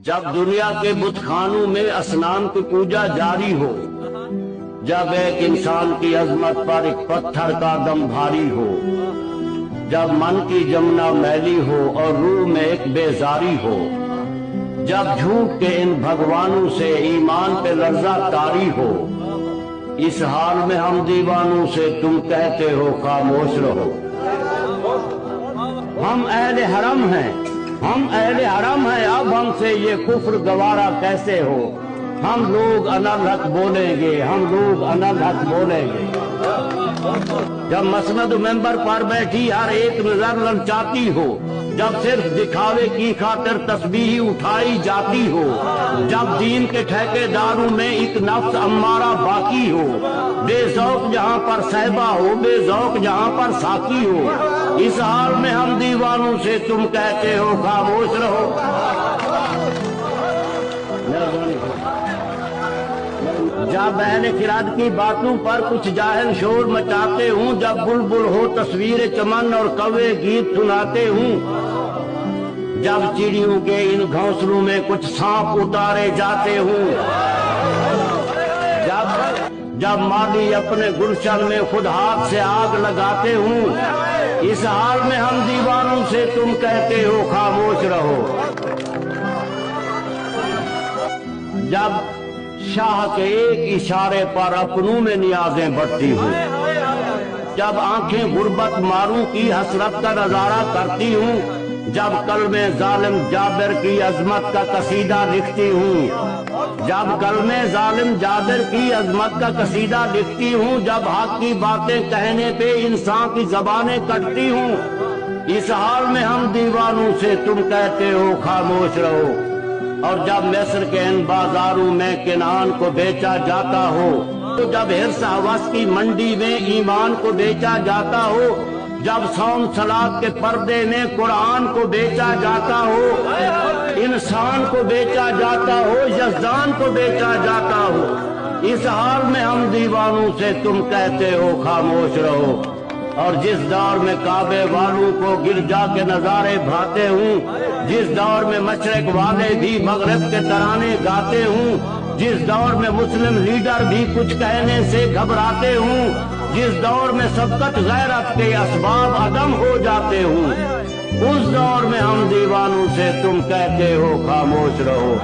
جب دنیا کے بت خانوں میں اسنام کی پوجا جاری ہو، جب ایک انسان کی عظمت پر ایک پتھر کا دم بھاری ہو، جب من کی جمنا میلی ہو اور روح میں ایک بیزاری ہو، جب جھوٹ کے ان بھگوانوں سے ایمان پہ لرزہ طاری ہو، اس حال میں ہم دیوانوں سے تم کہتے ہو خاموش رہو۔ ہم اہل حرم ہیں، ہم اہل حرم ہیں، اب ہم سے یہ کفر گوارا کیسے ہو؟ ہم لوگ انالحق بولیں گے، ہم لوگ انالحق بولیں گے۔ جب مسند ممبر پر بیٹھی ہر ایک نظر للچاتی ہو، جب صرف دکھاوے کی خاطر تسبیح اٹھائی جاتی ہو، جب دین کے ٹھیکے داروں میں ایک نفس امارہ باقی ہو، بے ذوق جہاں پر صحبہ ہو، بے ذوق جہاں پر ساقی ہو، اس حال میں ہم دیوانوں سے تم کہتے ہو خاموش رہو۔ جب اہل خرد کی باتوں پر کچھ جاہل شور مچاتے ہوں، جب بلبل ہو تصویر چمن اور کوے گیت سناتے ہوں، جب چڑیوں کے ان گھونسلوں میں کچھ سانپ اتارے جاتے ہوں، جب مالی اپنے گلشن میں خود ہاتھ سے آگ لگاتے ہوں، اس حال میں ہم دیوانوں سے تم کہتے ہو خاموش رہو۔ جب شاہ کے ایک اشارے پر اپنوں میں نیازیں بڑھتی ہوں، جب آنکھیں غربت ماروں کی حسرت کا نظارہ کرتی ہوں، جب قلم ظالم جابر کی عظمت کا قصیدہ لکھتی ہوں، جب قلم ظالم جابر کی عظمت کا قصیدہ لکھتی ہوں، جب حق کی باتیں کہنے پہ انسان کی زبانیں کٹتی ہوں، اس حال میں ہم دیوانوں سے تم کہتے ہو خاموش رہو۔ اور جب مصر کے ان بازاروں میں کنعان کو بیچا جاتا ہو، تو جب حرص حوث کی منڈی میں ایمان کو بیچا جاتا ہو، جب صوم صلاۃ کے پردے میں قرآن کو بیچا جاتا ہو، انسان کو بیچا جاتا ہو، یزدان کو بیچا جاتا ہو، اس حال میں ہم دیوانوں سے تم کہتے ہو خاموش رہو۔ اور جس دور میں کعبے والوں کو گرجا کے نظارے بھاتے ہوں، جس دور میں مشرق والے بھی مغرب کے ترانے گاتے ہوں، جس دور میں مسلم لیڈر بھی کچھ کہنے سے گھبراتے ہوں، جس دور میں سبقت غیرت کے اسباب عدم ہو جاتے ہوں، اس دور میں ہم دیوانوں سے تم کہتے ہو خاموش رہو۔